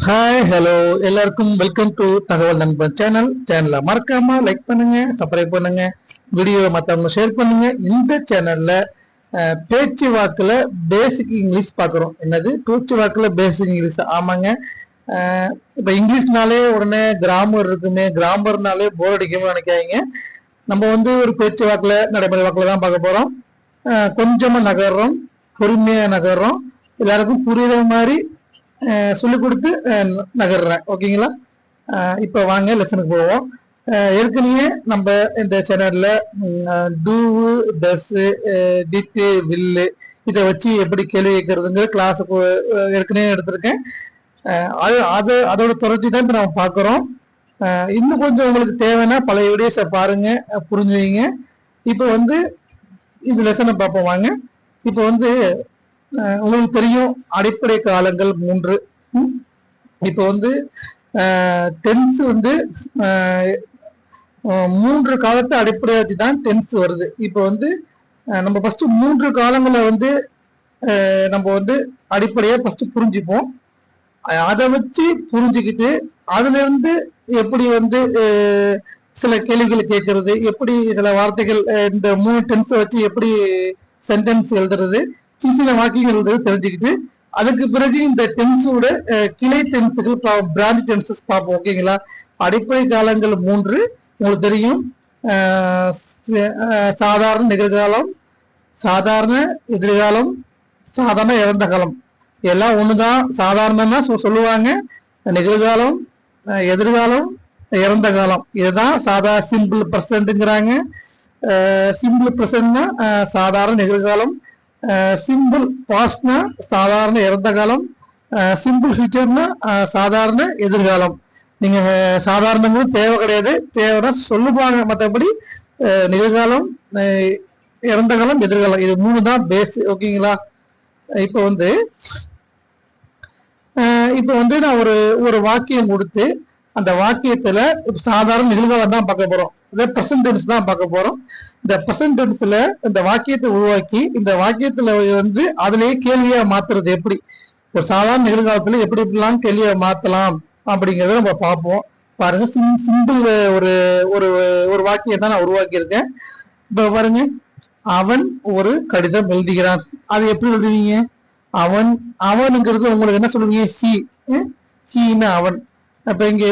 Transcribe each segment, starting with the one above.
Hi hello எல்லாருக்கும் welcome to தகவல் நண்பன் சேனலை மறக்காம லைக் பண்ணுங்க, சப்ஸ்கிரைப் பண்ணுங்க, வீடியோ மற்றவங்க ஷேர் பண்ணுங்க. இந்த சேனல்ல பேச்சு வாக்குல பேசிக் இங்கிலீஷ் பார்க்குறோம். என்னது பேச்சு வாக்குல பேசிக் இங்கிலீஷ்? ஆமாங்க. இப்போ இங்கிலீஷ்னாலே உடனே கிராமர் இருக்குமே, கிராமர்னாலே போர் அடிக்கும்னு நினைக்காதீங்க. நம்ம வந்து ஒரு பேச்சு வாக்குல நடைமுறை வாக்குல தான் பார்க்க போறோம். கொஞ்சமா நகர்றோம், பொறுமையா நகர்றோம், எல்லாருக்கும் புரியுற மாதிரி சொல்லி கொடுத்து நகர்றேன். ஓகேங்களா? இப்போ வாங்க லெசனுக்கு போவோம். ஏற்கனவே நம்ம இந்த சேனல்ல டூ, டஸ், டிட்டு, வில்லு இதை வச்சு எப்படி கேள்வி கேட்கறதுங்கிற கிளாஸ் ஏற்கனவே எடுத்திருக்கேன். அதோட தொடர்ச்சி தான் இப்போ நம்ம பார்க்குறோம். இன்னும் கொஞ்சம் உங்களுக்கு தேவைன்னா பழைய வீடியோஸை பாருங்க, புரிஞ்சுங்க. இப்போ வந்து இந்த லெசனை பார்ப்போம் வாங்க. இப்போ வந்து உங்களுக்கு தெரியும் அடிப்படை காலங்கள் 3. இப்போ வந்து டென்ஸ் வந்து 3 காலத்தை அடிப்படையாக வச்சு தான் டென்ஸ் வருது. இப்போ வந்து நம்ம ஃபர்ஸ்ட் 3 காலங்களை வந்து நம்ம வந்து அடிப்படையா ஃபர்ஸ்ட் புரிஞ்சுப்போம். அதை வச்சு புரிஞ்சுக்கிட்டு அதுல இருந்து எப்படி வந்து சில கேள்விகள் கேட்கறது, எப்படி சில வார்த்தைகள் இந்த 3 டென்ஸை வச்சு எப்படி சென்டென்ஸ் எழுதுறது, சின்ன சின்ன வாக்கியங்கள் எழுதுறது தெரிஞ்சுக்கிட்டு அதுக்கு பிறகு இந்த டென்ஸோட கிளை டென்ஸுகள் பிரான்ச் டென்சஸ் பார்ப்போம். ஓகேங்களா? அடிப்படை காலங்கள் 3 உங்களுக்கு தெரியும். சாதாரண நிகழ்காலம், சாதாரண எதிர்காலம், சாதாரண இறந்த காலம் எல்லாம் ஒண்ணுதான். சாதாரணன்னா சொல்லுவாங்க, நிகழ்காலம், எதிர்காலம், இறந்த காலம் இதுதான் சிம்பிள் பிரசன்ட்ங்கிறாங்க. சிம்பிள் பிரசன்ட்னா சாதாரண நிகழ்காலம், சிம்பிள் பாஸ்ட்னா சாதாரண இறந்த காலம், சிம்பிள் ஃபியூச்சர்னா சாதாரண எதிர்காலம். நீங்க சாதாரணங்களும் தேவை கிடையாது, தேவைன்னா சொல்லுவாங்க. மற்றபடி நிகழ்காலம், இறந்த காலம், எதிர்காலம் இது 3 தான் பேஸ். ஓகேங்களா? இப்போ வந்து நான் ஒரு வாக்கியம் கொடுத்து அந்த வாக்கியத்துல சாதாரண நிகழ்காலம் தான் பார்க்க போறோம், பிரசன்ட் டென்ஸ் தான் பார்க்க போறோம். இந்த பிரசன்ட் டென்ஸ்ல இந்த வாக்கியத்தை உருவாக்கி இந்த வாக்கியத்துல வந்து அதுலயே கேள்வியா மாத்துறது எப்படி, ஒரு சாதாரண நிகழ்காலத்துல எப்படி எப்படிலாம் கேள்வியா மாத்தலாம் அப்படிங்கறத நம்ம பார்ப்போம். பாருங்க, சிம்பிள் ஒரு ஒரு ஒரு வாக்கியம் தான் நான் உருவாக்கி இருக்கேன். இப்ப பாருங்க, அவன் ஒரு கடிதம் எழுதுகிறான். அது எப்படி எழுதுவீங்க? அவனுங்கிறது உங்களுக்கு என்ன சொல்லுவீங்க? ஹீன்னு அவன். அப்ப இங்க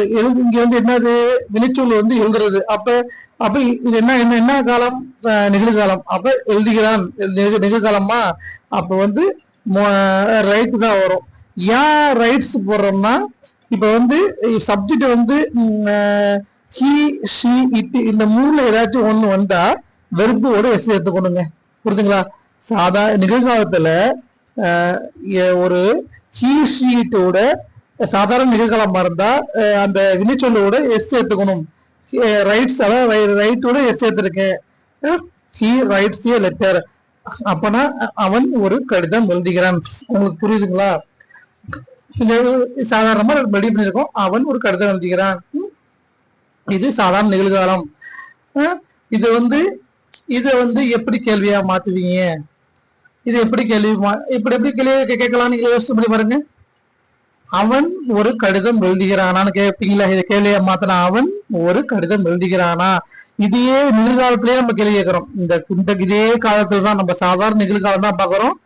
வந்து என்னது வினைச்சொல் வந்து எழுதுறது. அப்ப இது என்ன காலம்? நிகழ்காலம். அப்ப எழுதுகிறான் நிகழ்காலமா? அப்ப வந்து ரைட் தான் வரும். ஏன் ரைட்ஸ் போடுறோம்னா, இப்ப வந்து சப்ஜெக்ட் வந்து ஹி, ஷி, இட் இந்த 3ல ஏதாச்சும் ஒண்ணு வந்தா வெறுப்போட எஸ் எடுத்துக்கணுங்க. புரியுதுங்களா? நிகழ்காலத்துல ஒரு ஹி, ஷீட்டோட சாதாரண நிகழ்காலமா இருந்தா அந்த வினைச்சொல்லோட எஸ் எடுத்துக்கணும். ரைட்ஸ், அதாவது ரைட்டோட எஸ் எடுத்திருக்கேன். He rights A letter. அப்பனா அவன் ஒரு கடிதம் எழுதுகிறான். உங்களுக்கு புரியுதுங்களா? சாதாரணமா ரெடி பண்ணிருக்கோம், அவன் ஒரு கடிதம் எழுதுகிறான். இது சாதாரண நிகழ்காலம். இதை வந்து எப்படி கேள்வியா மாத்துவீங்க? இது எப்படி எப்படி கேள்வி கேட்கலாம்? நீங்க யோசிச்சு பண்ணி பாருங்க. அவன் ஒரு கடிதம் எழுதுகிறானான்னு கேட்பீங்களா? இதை கேள்வியா மாத்தினா அவன் ஒரு கடிதம் எழுதுகிறானா? இதையே நிகழ்காலத்திலேயே நம்ம கேள்வி கேட்கிறோம். இந்த இதே காலத்துல தான் நம்ம சாதாரண நிகழ்காலம் தான் பாக்குறோம்,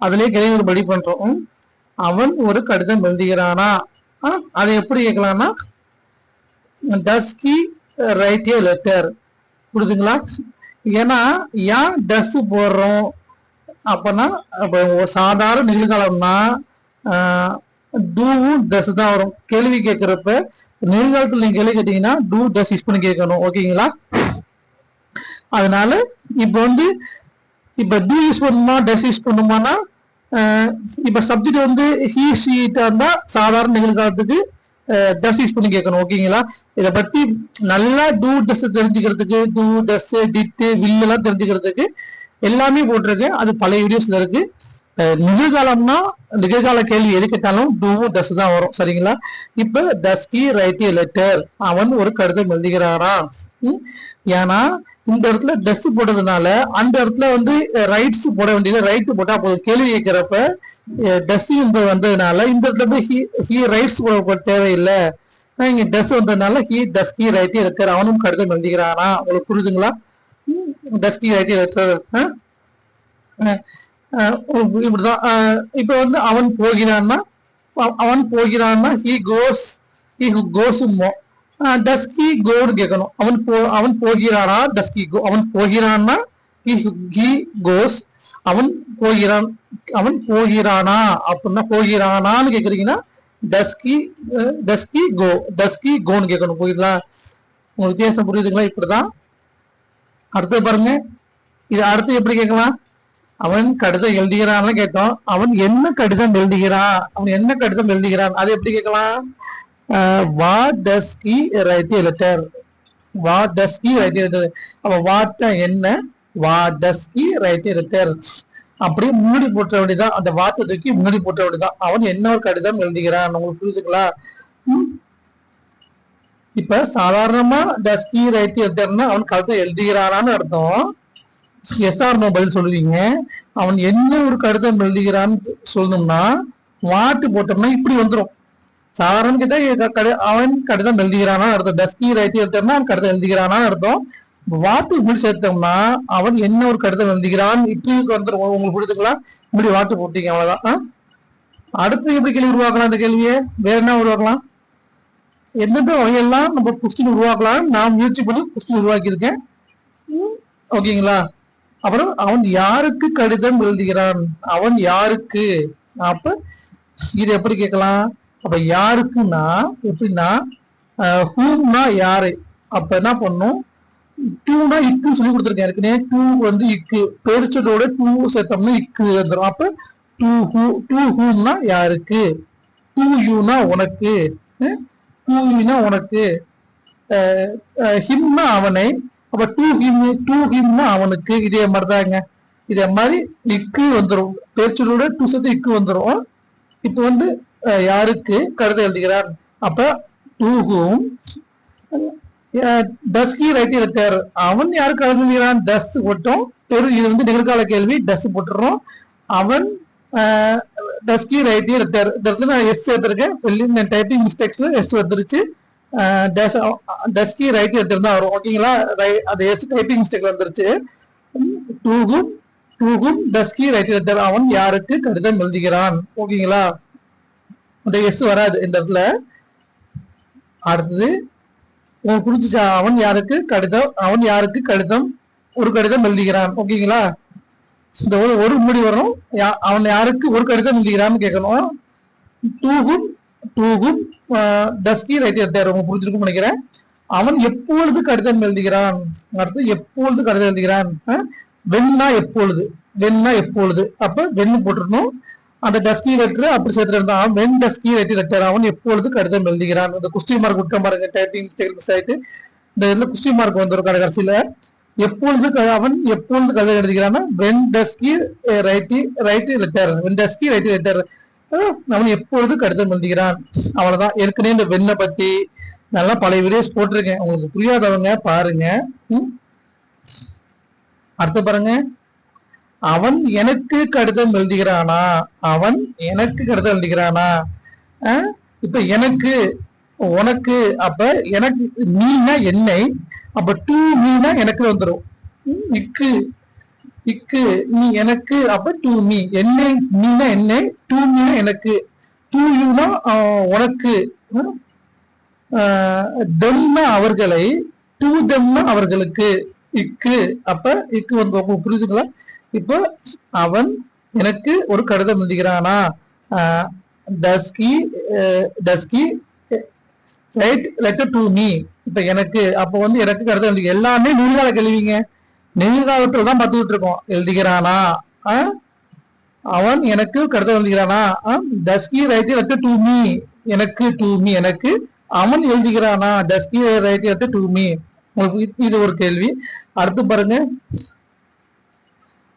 அதுலயே கேள்வி ரெடி பண்றோம். அவன் ஒரு கடிதம் எழுதுகிறானா? அதை எப்படி கேட்கலாம்னா, does he write a letter. புரியுதுங்களா? ஏன்னா ஏன் டஸ் போடுறோம் அப்பனா, சாதாரண நிகழ்காலம்னா டூவும் டஸ் தான் வரும். கேள்வி கேட்கிறப்ப நிகழ்காலத்துல நீங்க கேள்வி கேட்டீங்கன்னா டூ டஸ் யூஸ் பண்ணி கேட்கணும். ஓகேங்களா? அதனால இப்ப டூ யூஸ் பண்ணுமா டஸ் யூஸ் பண்ணுமானா, இப்ப சப்ஜெக்ட் வந்து ஹி, ஷீட்டா இருந்தா சாதாரண நிகழ்காலத்துக்கு டஸ் யூஸ் பண்ணி கேட்கணும். ஓகேங்களா? இதை பத்தி நல்லா டூ டஸ் தெரிஞ்சுக்கிறதுக்கு, டூ டஸ், டிட்டு, வில் எல்லாம் தெரிஞ்சுக்கிறதுக்கு எல்லாமே போட்டிருக்கு. அது பழைய வீடியோஸ்ல இருக்கு. நிகழ்காலம்னா நிகழ்கால கேள்வி எது கேட்டாலும் டூவும் டஸ் தான் வரும். சரிங்களா? இப்ப டஸ் ஹி ரைட் எ லெட்டர், அவன் ஒரு கடிதம் எழுதுகிறாரா. ஏன்னா இந்த இடத்துல டஸ் போட்டதுனால அந்த இடத்துல வந்து ரைட்ஸ் போட வேண்டியது, ரைட் போட்டா போதும். கேள்வி கேட்கிறப்ப டஸ் என்பது வந்ததுனால இந்த இடத்துல போய் ஹி ரைட்ஸ் போட தேவையில்லை. இங்க டஸ் வந்ததுனால டஸ் ஹி ரைட் எ லெட்டர், அவனும் கடிதம் எழுதுகிறானா. உங்களுக்கு புரியுதுங்களா? டஸ் ஹி ரைட் எ லெட்டர் இப்படிதான். இப்ப வந்து அவன் போகிறான்னா ஹி கோஸ், டஸ் ஹி கோன்னு கேட்கணும். அவன் போகிறானா, டஸ் ஹி கோ. அவன் போகிறான்னா ஹி கோஸ், அவன் போகிறானா அப்படின்னா போகிறானான்னு கேக்குறீங்கன்னா டஸ் ஹி கோன்னு கேட்கணும். புரியுதுங்களா? உங்களுக்கு வித்தியாசம் புரியுதுங்களா? இப்படிதான். அடுத்து பாருங்க, இது அடுத்து எப்படி கேட்கலாம். அவன் கடிதம் எழுதுகிறான் கேட்டோம். அவன் என்ன கடிதம் எழுதுகிறான் அது எப்படி கேட்கலாம். What does he write a letter, what does he write a letter. அப்ப வாட் என்ன, what does he write a letter அப்படியே முன்னாடி போட்ட வேண்டியதான். அந்த வார்த்தை தூக்கி முன்னாடி போட்ட வேண்டியதான். அவன் என்ன ஒரு கடிதம் எழுதுகிறான். உங்களுக்கு புரியுதுங்களா? இப்ப சாதாரணமா டஸ் ஹி ரைட் எ லெட்டர்னா அவன் கடிதம் எழுதுகிறானான்னு அர்த்தம். எஸ்ஆர் நோ பதில் சொல்லுவீங்க. அவன் என்ன ஒரு கடிதம் எழுதுகிறான்னு சொல்லணும்னா வாட்டு போட்டோம்னா இப்படி வந்துடும். சாதாரண கிட்ட அவன் கடிதம் எழுதுகிறானா அர்த்தம். டஸ்கி ரைட் எழுதுனா அவன் கடிதம் எழுதுகிறானா அர்த்தம். வாட்டு இப்படி சேர்த்தோம்னா அவன் என்ன ஒரு கடிதம் எழுதுகிறான் இப்படி வந்துடும். உங்களுக்கு புரியுதுங்களா? இப்படி வாட்டு போட்டீங்க, அவ்வளவுதான். அடுத்து எப்படி கேள்வி உருவாக்கலாம்? இந்த கேள்வியை வேற என்ன உருவாக்கலாம், எந்தெந்த வகையெல்லாம் நம்ம கொஸ்டின் உருவாக்கலாம் நான் முயற்சி பண்ணி கொஸ்டின் உருவாக்கியிருக்கேன். ஓகேங்களா? அப்புறம் அவன் யாருக்கு கடிதம் எழுதுகிறான், அவன் யாருக்கு. அப்ப இது எப்படி கேட்கலாம். அப்ப யாருக்குன்னா எப்படின்னா ஹூம்னா யாரு. அப்ப என்ன பண்ணும், டூனா இக்கு சொல்லி கொடுத்துருக்கேன் ஏற்கனவே. டூ வந்து இக்கு பெருச்சலோட டூ சேர்த்தோம்னா இக்கு வந்துடும். அப்ப டூ ஹூம்னா யாருக்கு, டூ யூனா உனக்கு, டூ யூனா உனக்கு, ஹிம்னா அவனை. அப்ப டூ ஹிம்னா அவனுக்கு. இதே மாதிரிதாங்க. இதே மாதிரி இக்கு வந்துடும். பெருச்சலோட டூ சேர்த்து இக்கு வந்துடும். இப்ப வந்து யாருக்கு கடிதம் எழுதுகிறார். அப்ப to whom does he write a letter, அவன் யாருக்கு கடிதம் எழுதுகிறான். டஸ் போட்டோம். இது வந்து நிகழ்கால கேள்வி, டஸ் போட்டுறோம். அவன் does he write a letter. நான் எஸ் சேர்த்திருக்கேன். டைப்பிங் மிஸ்டேக்ஸ்ல எஸ் வந்துருச்சு. Does he write a letter தான் வரும். ஓகேங்களா? அது எஸ் டைப்பிங் மிஸ்டேக்ல வந்துருச்சு. To whom does he write a letter, அவன் யாருக்கு கடிதம் எழுதுகிறான். ஓகேங்களா? அந்த எஸ் வராது இந்த இடத்துல. அடுத்தது உங்களுக்கு புரிஞ்சுச்சா? அவன் யாருக்கு கடிதம் ஒரு கடிதம் எழுதுகிறான். ஓகேங்களா? இந்த ஒரு முடி வரும். அவன் யாருக்கு ஒரு கடிதம் எழுதுகிறான்னு கேட்கணும். To whom does he write a letter. உங்களுக்கு புரிஞ்சிருக்கும்னு நினைக்கிறேன். அவன் எப்பொழுது கடிதம் எழுதுகிறான். அடுத்து எப்பொழுது கடிதம் எழுதுகிறான். வென்னா எப்பொழுது. அப்ப வென்னு போட்டுருணும். அந்த டஸ்கி லெட்டர் அப்படி சேர்த்துருந்தான். வென் டஸ்கி ரைட் லெட்டர், அவன் எப்பொழுது கடிதம் எழுதுகிறான். இந்த குஸ்டி மார்க் விட்ட பாருங்க, டைப்பிங் மிஸ்டேக் மிஸ் ஆயிட்டு இந்த இதுல குஸ்டி மார்க் வந்துடும் கடைசியில. அவன் எப்பொழுது கடிதம் எழுதுகிறான். When does he write letter, when does he write letter, அவன் எப்பொழுது கடிதம் எழுதுகிறான். அவ்வளவுதான். ஏற்கனவே இந்த வெண்ணை பத்தி நல்லா பழைய வீடியோஸ் போட்டிருக்கேன். உங்களுக்கு புரியாதவங்க பாருங்க. அடுத்து பாருங்க, அவன் எனக்கு கடிதம் எழுதுகிறானா. இப்ப எனக்கு உனக்கு. அப்ப எனக்கு நீனா என்னை. அப்ப டூ மீனா எனக்கு வந்துடும். இக்கு நீ எனக்கு. அப்ப டூ மீ. என்னை நீனா என்னை, டூ மீனா எனக்கு, டூ யூனா உனக்கு, தெம்னா அவர்களை, டூ தெம்னா அவர்களுக்கு, இக்கு. அப்ப இக்கு வந்து உங்களுக்கு புரியுதுங்களா? இப்போ அவன் எனக்கு ஒரு கடிதம் எழுதுகிறானா. Does he write letter to me. இப்ப எனக்கு அப்ப வந்து எனக்கு கடிதம் எழுதி எல்லாமே நிகழ்கால கேள்விங்க. நிகழ்காலத்துல தான் பார்த்துக்கிட்டு இருக்கோம். எழுதுகிறானா, அவன் எனக்கு கடிதம் எழுதுகிறானா. Does he write letter to me, எனக்கு டு மீ எனக்கு. அவன் எழுதுகிறானா, does he write letter to me. உங்களுக்கு இது ஒரு கேள்வி. அடுத்து பாருங்க,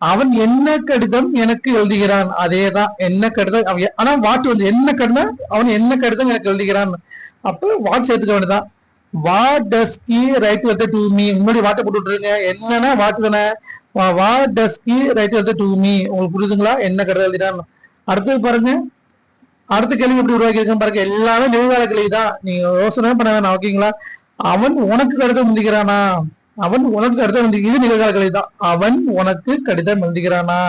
அவன் என்ன கடிதம் எனக்கு எழுதுகிறான். அதேதான், என்ன கடிதம். ஆனா வாட் வந்து என்ன கடிதம், அவன் என்ன கடிதம் எனக்கு எழுதுகிறான். அப்ப வாட் சேர்த்துக்க வேண்டியதான். What does he write letter to me. முன்னாடி வாட்டை போட்டு விட்டுருங்க. என்னன்னா வாட் தானே. What does he write letter to me. உங்களுக்கு புரியுதுங்களா, என்ன கடிதம் எழுதுகிறான். அடுத்தது பாருங்க, அடுத்த கேள்வி எப்படி உருவாக்கி இருக்கேன் பாருங்க. எல்லாமே நிகழ்கால கேள்வி தான், நீங்க யோசனை பண்ண வேணாம். ஓகேங்களா. அவன் உனக்கு கடிதம் எழுதுகிறானா. அவன் உனக்கு கடிதம் எழுதி, இது நிகழ்கால கேள்வி தான். அவன் உனக்கு கடிதம் எழுதுகிறானா.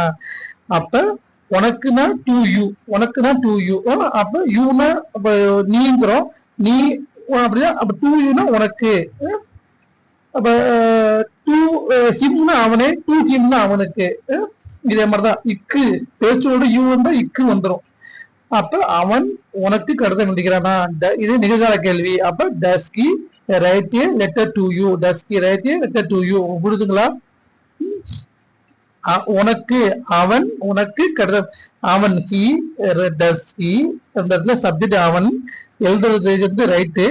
அப்ப உனக்குனா டு யூ, உனக்குனா டு யூ. அப்ப யூனா நீங்கிறோம், நீ அப்படின்னா அப்ப டு யூனா உனக்கு. அப்ப டு ஹிம்னா அவனே, டு ஹிம்னா அவனுக்கு. இதே மாதிரிதான் இக்கு பேச்சோடு யூ வந்தா இக்கு வந்துடும். அப்ப அவன் உனக்கு கடிதம் எழுதுகிறானா, இது நிகழ்கால கேள்வி. அப்ப டஸ் he write a letter to you, does he write a letter to you. புரியுதுங்களா. உனக்கு, அவன் உனக்கு கடிதம், அவன் ஹி, டஸ் ஹி, அந்த இடத்துல சப்ஜெக்ட் அவன், எழுதுறது வந்து ரைட்டு,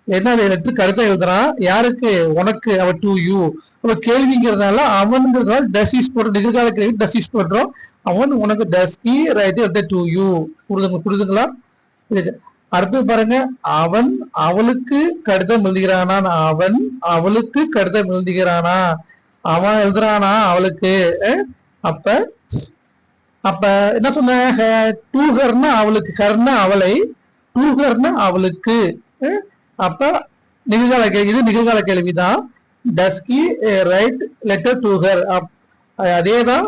என்ன லெட்டர் கடிதம் எழுதுறான் யாருக்கு, உனக்கு, அவன் டு யூ. அப்ப கேள்விங்கிறதுனால அவன்கிறதுனால டஸ் இஸ் போடுறோம், நிகழ்கால கேள்வி டஸ் இஸ் போடுறோம். அவன் உனக்கு டஸ் he write letter to you. புரியுதுங்களா. அடுத்து பாருங்க, அவன் அவளுக்கு கடிதம் எழுதுகிறானா. அவன் அவளுக்கு கடிதம் எழுதுகிறானா. அவன் எழுதுறானா அவளுக்கு. அப்ப அப்ப என்ன சொன்ன, டூ ஹர்னா அவளுக்கு, ஹர்னா அவளை, டூ ஹர்னா அவளுக்கு. அப்ப நிகழ்கால கேள்வி, இது நிகழ்கால கேள்விதான். Does he write letter to her. அதேதான்,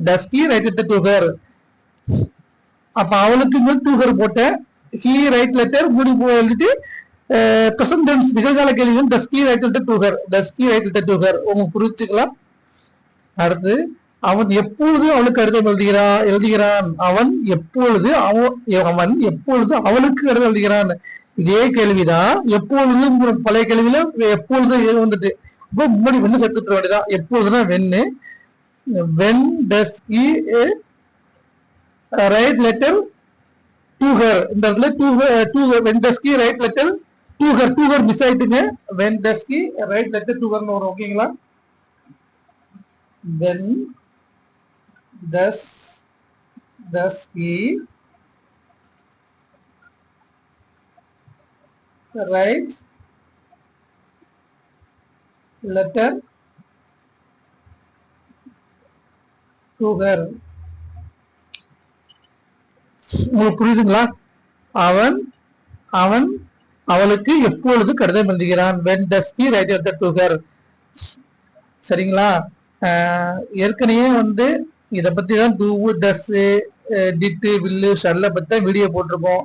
does he write letter to her. அப்ப அவளுக்கு டூ ஹர் போட்டேன், ஹி ரைட் லெட்டர் மூடி எழுதிட்டு பிரசன்ட் டென்ஸ் நிகழ்கால கேள்வி does he write letter to her, does he write letter to her. உங்களுக்கு புரிஞ்சுக்கலாம். அடுத்து, அவன் எப்பொழுது அவளுக்கு கடிதம் எழுதுகிறான். அவன் எப்பொழுது அவன் எப்பொழுது அவளுக்கு கடிதம் எழுதுகிறான். இதே கேள்விதான் எப்பொழுது, பழைய கேள்வியில எப்பொழுது வந்துட்டு, இப்போ முன்னாடி வெண்ணு சேர்த்துட்டு வேண்டியதான். எப்பொழுதுனா வெண்ணு. When does he write letter to her. இந்த இடத்துல to when does he write letter to her, to her miss ஆயிட்டுங்க. When does he write letter to ஹர்னு வரும். ஓகேங்களா. When does he write letter to her. உங்களுக்கு புரியுதுங்களா. அவன் அவன் அவளுக்கு எப்பொழுது கடிதம் எழுதுகிறான். When does he write letter to her. சரிங்களா. ஏற்கனவே வந்து இதை பத்தி தான் டூ, டஸ், டிட்டு, வில்லு, ஷல்ல பத்தி வீடியோ போட்டிருக்கோம்.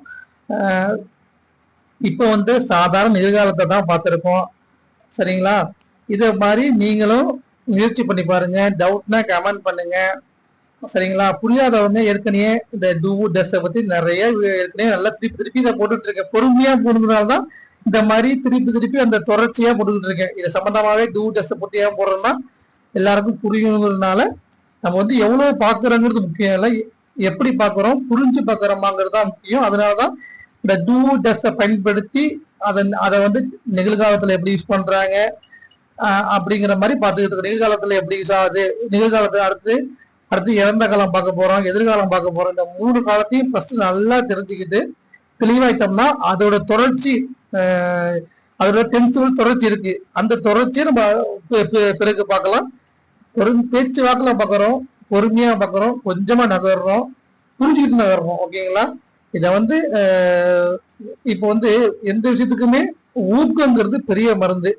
இப்போ வந்து சாதாரண நிகழ்காலத்தை தான் பார்த்துருக்கோம். சரிங்களா. இதை மாதிரி நீங்களும் முயற்சி பண்ணி பாருங்க. டவுட்னா கமெண்ட் பண்ணுங்க. சரிங்களா. புரியாதவங்க ஏற்கனவே இந்த டூ, டஸ் பத்தி நிறைய ஏற்கனவே நல்லா திருப்பி திருப்பி இதை போட்டுட்டு இருக்கேன். பொறுமையா போனதுனால்தான் இந்த மாதிரி திருப்பி திருப்பி அந்த தொடர்ச்சியா போட்டுக்கிட்டு இருக்கேன். இதை சம்பந்தமாவே டூ, டஸ் போட்டு ஏன் போடுறோம்னா எல்லாருக்கும் புரியுங்கிறதுனால. நம்ம வந்து எவ்வளவு பாக்குறோங்கிறது முக்கியம் இல்லை, எப்படி பாக்குறோம், புரிஞ்சு பாக்குறோமாங்கிறது தான் முக்கியம். அதனாலதான் இந்த டூ, டஸ் பயன்படுத்தி அதை வந்து நிகழ்காலத்துல எப்படி யூஸ் பண்றாங்க அப்படிங்கிற மாதிரி பார்த்துக்கிட்டு இருக்கு. நிகழ்காலத்துல எப்படி யூஸ் ஆகுது, நிகழ்காலத்துல அடுத்து இறந்த காலம் பார்க்க போறோம், எதிர்காலம் பார்க்க போறோம். இந்த 3 காலத்தையும் ஃபர்ஸ்ட் நல்லா தெரிஞ்சுக்கிட்டு தெளிவாயிட்டோம்னா அதோட தொடர்ச்சி, அதோட டென்ஸுகள் தொடர்ச்சி இருக்கு. அந்த தொடர்ச்சியை நம்ம பிறகு பார்க்கலாம். பேச்சு வாக்குல பாக்குறோம், பொறுமையா பாக்குறோம், கொஞ்சமா நகர்றோம், புரிஞ்சுக்கிட்டு நகர்றோம். ஓகேங்களா. இத வந்து இப்ப வந்து எந்த விஷயத்துக்குமே ஊக்கங்கிறது பெரிய மருந்து.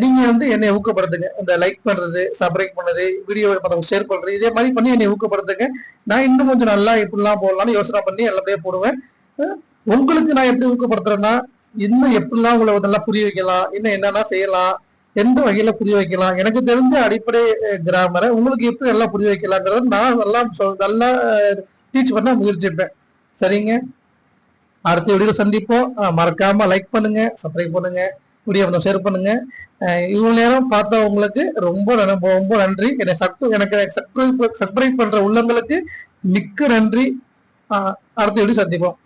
நீங்க வந்து என்னை ஊக்கப்படுத்துங்க. இந்த லைக் பண்றது, சப்ஸ்கிரைப் பண்ணது, வீடியோ ஷேர் பண்றது, இதே மாதிரி பண்ணி என்னை ஊக்கப்படுத்துங்க. நான் இன்னும் கொஞ்சம் நல்லா எப்படிலாம் போடலாம்னு யோசனை பண்ணி எல்லாமே போடுவேன். உங்களுக்கு நான் எப்படி ஊக்கப்படுத்துறேன்னா, இன்னும் எப்படிலாம் உங்களை நல்லா புரிய வைக்கலாம், இன்னும் என்னென்ன செய்யலாம், எந்த வகையில புரிய வைக்கலாம், எனக்கு தெரிஞ்ச அடிப்படை கிராமரை உங்களுக்கு எப்படி நல்லா புரிய வைக்கலாங்கிறத நான் நல்லா டீச் பண்ண முயற்சிப்பேன். சரிங்க. அடுத்த வீடியோ சந்திப்போம். மறக்காம லைக் பண்ணுங்க, சப்ஸ்கிரைப் பண்ணுங்க, வீடியோ ஷேர் பண்ணுங்க. இவ்வளவு நேரம் பார்த்தவங்களுக்கு ரொம்ப ரொம்ப நன்றி. எனக்கு சப்ஸ்கிரைப் பண்ற உள்ளங்களுக்கு மிக்க நன்றி. அடுத்த வீடியோ சந்திப்போம்.